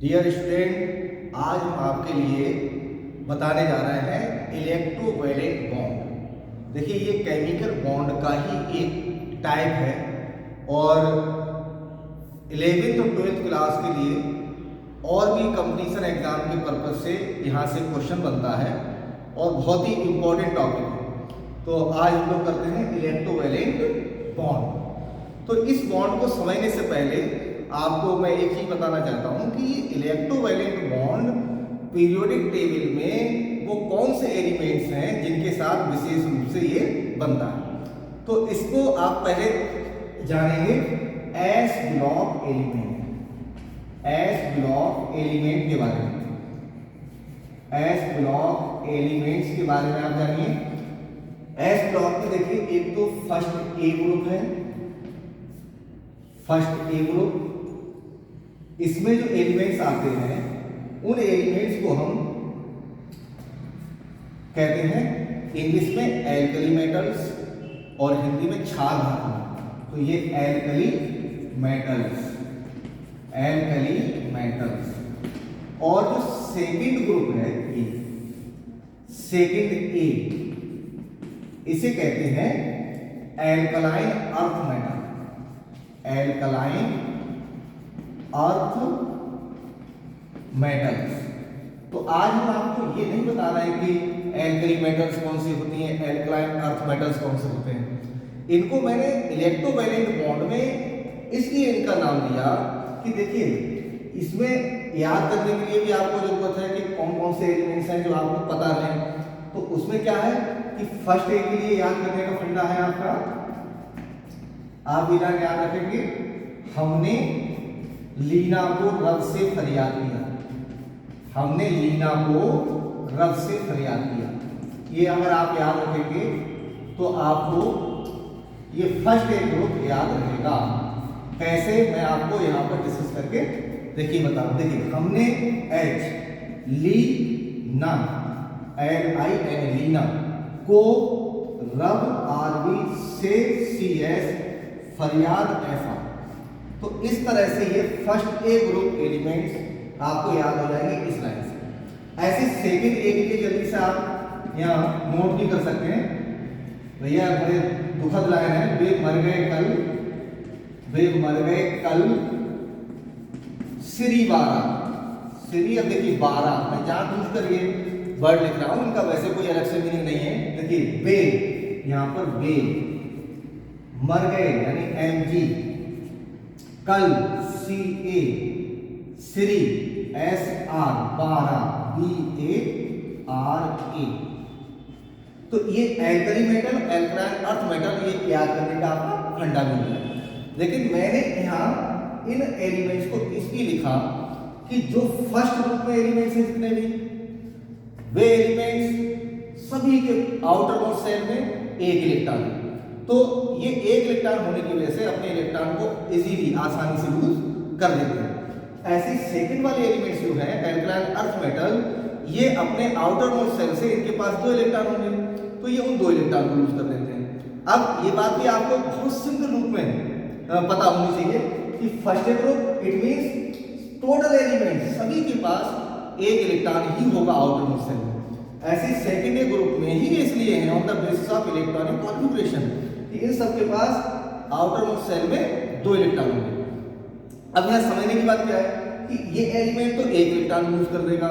Dear student, आज हम आपके लिए बताने जा रहे हैं इलेक्ट्रोवैलेंट बॉन्ड। देखिए, ये केमिकल बॉन्ड का ही एक टाइप है और 11th और 12th क्लास के लिए और भी कंपटीशन एग्जाम के पर्पज से यहाँ से क्वेश्चन बनता है और बहुत ही इम्पोर्टेंट टॉपिक है। तो आज हम लोग करते हैं इलेक्ट्रोवैलेंट बॉन्ड। तो इस बॉन्ड को समझने से पहले आपको मैं एक चीज बताना चाहता हूं कि ये इलेक्ट्रोवैलेंट बॉन्ड पीरियोडिक टेबल में वो कौन से एलिमेंट्स हैं जिनके साथ विशेष रूप से ये बनता है। तो इसको आप पहले जानेंगे S block element, S block element के बारे में। एस ब्लॉक एलिमेंट्स के बारे में आप जानिए। एस ब्लॉक में देखिए, एक तो फर्स्ट ए ग्रुप है, फर्स्ट ए ग्रुप। इसमें जो एलिमेंट्स आते हैं उन एलिमेंट्स को हम कहते हैं इंग्लिश में एल्कली मेटल्स और हिंदी में क्षार धातु। तो ये एल्कली मेटल्स, एल्कली मेटल्स। और जो सेकंड ग्रुप है ए, सेकंड ए, इसे कहते हैं alkaline earth metal, alkaline earth metals. तो आज हम आपको ये नहीं बता रहे हैं कि एल्कली मेटल्स कौन सी होती हैं, एल्कलाइन अर्थ मेटल्स कौन से होते हैं। इनको मैंने इलेक्ट्रोवैलेंट बॉन्ड में इसलिए इनका नाम दिया कि देखिए, इसमें याद करने के लिए भी आपको जरूरत है कि कौन कौन से एलिमेंट्स हैं जो आपको पता है। तो उसमें क्या है कि फर्स्ट ए के लिए याद करने का फंडा है आपका, आप बिना याद रखेंगे, हमने लीना को रब से फरियाद किया, हमने लीना को रब से फरियाद किया। ये अगर आप याद रखेंगे तो आपको ये फर्स्ट ए ग्रुप याद रहेगा। कैसे, मैं आपको यहां पर डिस्कस करके देखिए बताऊं। देखिए, हमने एच लीना, LIN लीना को रब RB से CS फरियाद FR। तो इस तरह से ये फर्स्ट ए ग्रुप एलिमेंट्स आपको याद हो जाएंगे इस लाइन से। ऐसे सेकंड ए के लिए जल्दी से आप यहाँ नोट भी कर सकते हैं। भैया बड़े दुखद लाइन है, वे मर गए कल, वे मर गए कल श्री 12। श्री, अब देखिए 12, मैं जानबूझ कर ये वर्ड लिख रहा हूं, इनका वैसे कोई अलग से मीनिंग नहीं है। देखिए वे, यहां पर वे मर गए यानी MG, कल CA, श्री SR, 12 BARA। तो ये alkali metal, alkaline earth metal, ये याद करने का आपका फंडा मिल गया। लेकिन मैंने यहाँ इन एलिमेंट्स को इसलिए लिखा कि जो फर्स्ट ग्रुप में एलिमेंट्स हैं जितने भी, वे एलिमेंट्स सभी के आउटर मोस्ट सेल में एक इलेक्ट्रॉन है। तो ये एक इलेक्ट्रॉन होने की वजह से अपने इलेक्ट्रॉन को इजीली, आसानी से लूज कर देते हैं। ऐसे सेकंड वाले एलिमेंट्स जो है एल्कलाइन अर्थ मेटल, ये अपने आउटर मोस्ट सेल से, इनके पास 2 इलेक्ट्रॉन होंगे, तो ये उन 2 इलेक्ट्रॉन को लूज कर देते हैं। अब ये बात भी आपको बहुत सिंपल रूप में पता होनी चाहिए कि first group it means total element सभी के पास एक इलेक्ट्रॉन ही होगा आउटर मोस्ट सेल में। ऐसे सेकेंड ग्रुप में ही इसलिए है on the basis of electronic configuration कि इन सब के पास आउटर मोस्ट सेल में 2 इलेक्ट्रॉन होंगे। अब यहाँ समझने की बात क्या है कि ये एलिमेंट तो एक इलेक्ट्रॉन लूज कर देगा,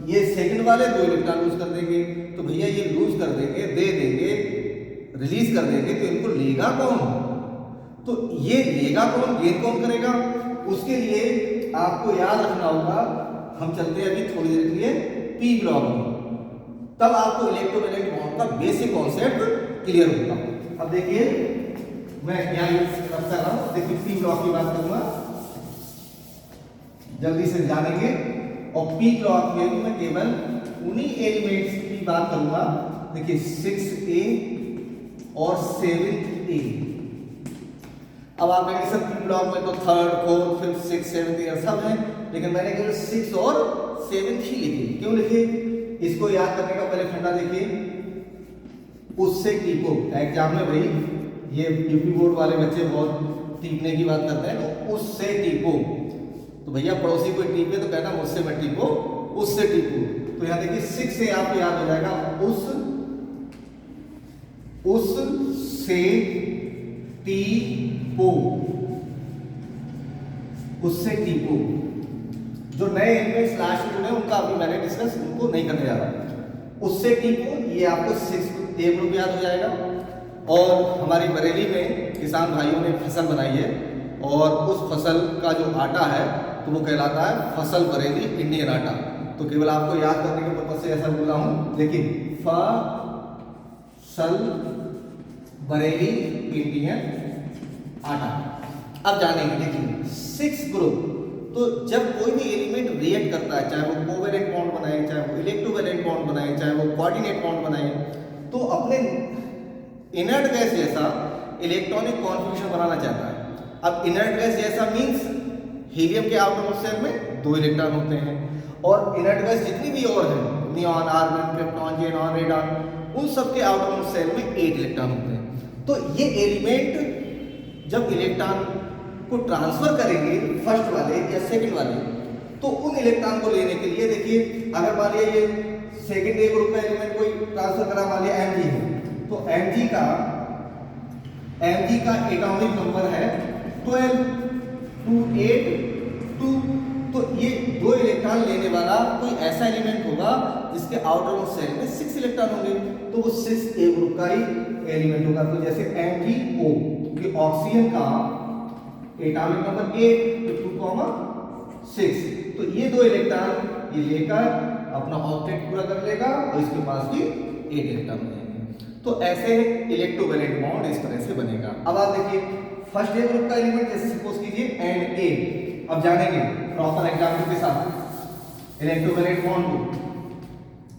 ये सेकंड वाले 2 इलेक्ट्रॉन लूज कर देंगे। तो भैया ये लूज कर देंगे, दे देंगे, रिलीज कर देंगे, तो इनको लेगा कौन? तो ये लेगा कौन, गेन कौन करेगा? उसके लिए आपको याद रखना होगा, हम चलते हैं अभी थोड़ी देर के लिए पी ब्लॉक में, तब आपको इलेक्ट्रोवैलेंट बॉन्ड का बेसिक कॉन्सेप्ट क्लियर होगा। अब देखिए, मैं यहाँ रख रहा हूँ, देखिए पी ब्लॉक की बात करूंगा, जल्दी से जानेंगे। और पी ब्लॉक में भी मैं केवल उन्हीं एलिमेंट्स की बात करूंगा। देखिए 6A और 7A। अब आप कहेंगे सर पी ब्लॉक में तो 3rd, 4th, 5th, 6th, 7th सब है, लेकिन मैंने केवल 6 और 7 ही लिखे। क्यों लिखे? इसको याद करने का पहले फंडा देखिए, उससे टीपो। एग्जाम में भाई ये यूपी बोर्ड वाले बच्चे बहुत टीपने की बात करते हैं, तो उससे टीपो। तो भैया पड़ोसी कोई टीपे तो कहना मुझसे मत टीपो, उससे टीपो। तो यहाँ देखिए 6 से आपको याद हो जाएगा उससे टीपो, उससे टीपो। जो नए एलिमेंट्स लास्ट में जुड़े उनका अभी मैंने डिस्कस उनको नहीं करने जा रहा। उससे टीपो ये आपको 6 ए ग्रुप याद हो जाएगा। और हमारी बरेली में किसान भाइयों ने फसल बनाई है और उस फसल का जो आटा है तो वो कहलाता है फसल बरेली इंडियन आटा। तो केवल आपको याद करने के पर्पज से ऐसा बोला हूं, लेकिन फसल बरेली इंडियन आटा। अब जानेंगे, देखिए 6 ग्रुप। तो जब कोई भी एलिमेंट रिएक्ट करता है, चाहे वो कोवेलेंट बॉन्ड बनाए, चाहे वो इलेक्ट्रोवेलेंट बॉन्ड बनाए, चाहे वो कोऑर्डिनेट बॉन्ड बनाए, तो अपने इनर्ट गैस जैसा इलेक्ट्रॉनिक कॉन्फ़िगरेशन बनाना चाहता है। अब इनर्ट गैस जैसा मींस हीलियम के आउटरमोस्ट शेल में 2 इलेक्ट्रॉन होते हैं और इनर्ट गैस जितनी भी और है, neon, argon, krypton, xenon, radon, उन सब के आउटरमोस्ट शेल में 8 इलेक्ट्रॉन होते हैं। तो ये एलिमेंट जब इलेक्ट्रॉन को ट्रांसफर करेंगे फर्स्ट वाले या सेकंड वाले, तो उन इलेक्ट्रॉन को लेने के लिए देखिए, अगर मान लिया ये सेकंड ए ग्रुप का एलिमेंट कोई ट्रांसफर करा, मान लिया Mg है, तो Mg का एटॉमिक नंबर है 12, 2, 8, 2। तो ये 2 इलेक्ट्रॉन लेने वाला कोई ऐसा एलिमेंट होगा जिसके आउटर मोस्ट शेल में 6 इलेक्ट्रॉन होंगे, तो वो 6 ए ग्रुप का ही एलिमेंट होगा। तो जैसे MgO, ये ऑक्सीजन का एटॉमिक नंबर 8, तो 2,6। तो ये 2 इलेक्ट्रॉन ये लेकर अपना ऑक्टेट पूरा कर लेगा और इसके पास भी 8 इलेक्ट्रॉन हो जाएंगे। तो ऐसे इलेक्ट्रोवैलेंट बॉन्ड इस तरह से बनेगा। अब आप देखिए फर्स्ट ए ग्रुप का एलिमेंट जैसे सपोज कीजिए Na। अब जानेंगे प्रॉपर एग्जांपल के साथ इलेक्ट्रोवैलेंट बॉन्ड को।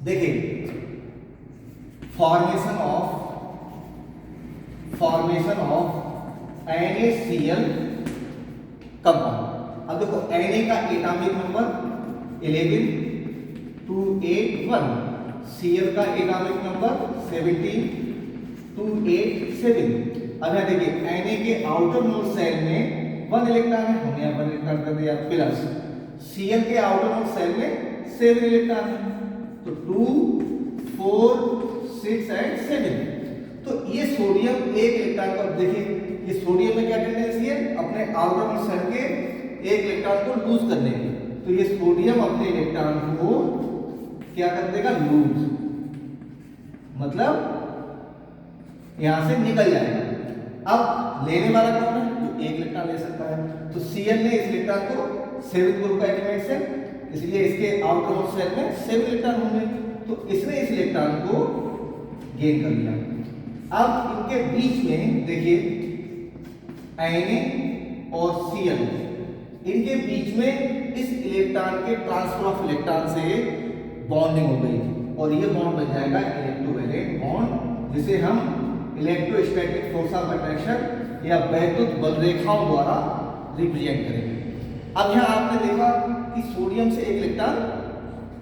देखिए फॉर्मेशन ऑफ NaCl कंपाउंड। अब देखो Na का एटॉमिक नंबर 11, 281, Cl का एटॉमिक नंबर 17, 287। अब यहाँ देखिए Na के आउटर मोस्ट शेल में 1 इलेक्ट्रॉन है, हमने यहाँ 1 इलेक्ट्रॉन कर दिया, प्लस Cl के आउटर मोस्ट शेल में 7 इलेक्ट्रॉन है, तो 2, 4, 6 एंड 7। तो ये सोडियम एक इलेक्ट्रॉन को, देखिए ये सोडियम में क्या टेंडेंसी है, अपने आउटर मोस्ट शेल के एक इलेक्ट्रॉन को लूज करने की। तो ये सोडियम अपने इलेक्ट्रॉन को क्या कर देगा, लूज, मतलब यहां से निकल जाएगा। अब लेने वाला कौन है, जो एक इलेक्ट्रॉन ले सकता है। तो Cl ने इस इलेक्ट्रॉन को 7 ग्रुप का एलिमेंट से, इसलिए इसके आउटर मोस्ट शेल में 7 इलेक्ट्रॉन होंगे, तो इसने इस इलेक्ट्रॉन को गेन कर लिया। अब इनके बीच में देखिए Na और Cl, इनके बीच में इस इलेक्ट्रॉन के ट्रांसफर ऑफ इलेक्ट्रॉन से बॉन्डिंग हो गई और ये बॉन्ड बन जाएगा इलेक्ट्रोवैलेंट बॉन्ड, जिसे हम इलेक्ट्रोस्टैटिक फोर्स ऑफ अट्रैक्शन या वैद्युत बल रेखाओं द्वारा रिप्रेजेंट करेंगे। अब यहाँ आपने देखा कि सोडियम से एक इलेक्ट्रॉन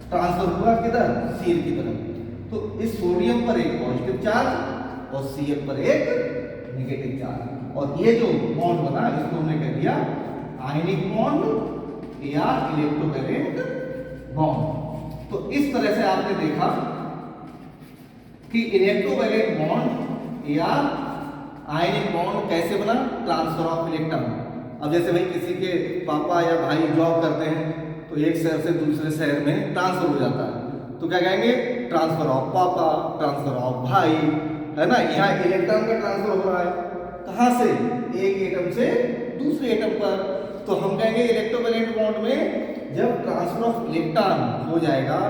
ट्रांसफर हुआ किधर, Cl की तरफ। तो इस सोडियम पर एक पॉजिटिव चार्ज और Cl पर एक नेगेटिव चार्ज, और ये जो बॉन्ड बना इसको हमने कह दिया आयनिक बॉन्ड या इलेक्ट्रोवैलेंट बॉन्ड। तो इस तरह से आपने देखा कि इलेक्ट्रोवैलेंट बॉन्ड या आयनिक बॉन्ड कैसे बना, ट्रांसफर ऑफ इलेक्ट्रॉन। अब जैसे भाई किसी के पापा या भाई जॉब करते हैं तो एक शहर से दूसरे शहर में ट्रांसफर हो जाता है, तो क्या कहेंगे, ट्रांसफर ऑफ पापा, ट्रांसफर ऑफ भाई, है ना। यहाँ इलेक्ट्रॉन का ट्रांसफर हो रहा है, कहाँ से, एक एटम से दूसरे एटम पर। तो हम कहेंगे इलेक्ट्रोवैलेंट बॉन्ड में जब ट्रांसफर ऑफ इलेक्ट्रॉन हो जाएगा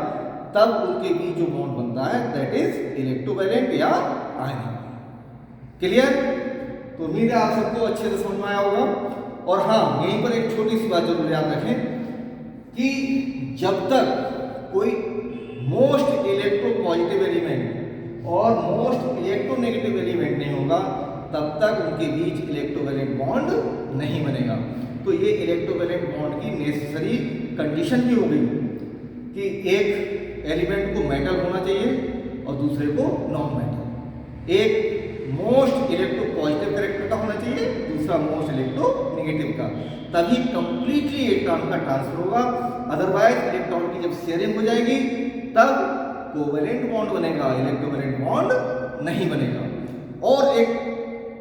तब उनके बीच जो बॉन्ड बनता है दैट इज इलेक्ट्रोवैलेंट या आयनिक। क्लियर? तो उम्मीद है आप सबको अच्छे से समझ में आया होगा। और हाँ, यहीं पर एक छोटी सी बात जरूर याद रखें कि जब तक कोई मोस्ट इलेक्ट्रो पॉजिटिव एलिमेंट और मोस्ट इलेक्ट्रो नेगेटिव एलिमेंट नहीं होगा तब तक उनके बीच इलेक्ट्रोवैलेंट बॉन्ड नहीं बनेगा। तो ये इलेक्ट्रोवैलेंट बॉन्ड की नेसेसरी कंडीशन भी हो गई कि एक एलिमेंट को मेटल होना चाहिए और दूसरे को नॉन मेटल। एक मोस्ट इलेक्ट्रो पॉजिटिव कैरेक्टर का होना चाहिए, दूसरा मोस्ट इलेक्ट्रो नेगेटिव का, तभी कंप्लीटली इलेक्ट्रॉन का ट्रांसफर होगा। अदरवाइज इलेक्ट्रॉन की जब शेयरिंग हो जाएगी तब कोवेलेंट बॉन्ड बनेगा, इलेक्ट्रोवैलेंट बॉन्ड नहीं बनेगा। और एक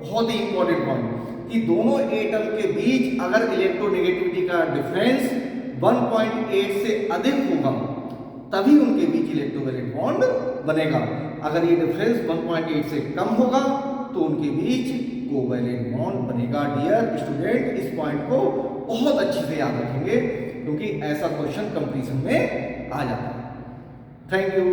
बहुत ही इंपॉर्टेंट पॉइंट कि दोनों एटम के बीच अगर इलेक्ट्रोनेगेटिविटी का डिफरेंस 1.8 से अधिक होगा तभी उनके बीच इलेक्ट्रोवैलेंट बॉन्ड बनेगा। अगर ये डिफरेंस 1.8 से कम होगा तो उनके बीच कोवैलेंट बॉन्ड बनेगा। डियर स्टूडेंट, इस पॉइंट को बहुत अच्छे से याद रखेंगे क्योंकि ऐसा क्वेश्चन कंपटीशन में आ जाता है। Thank you.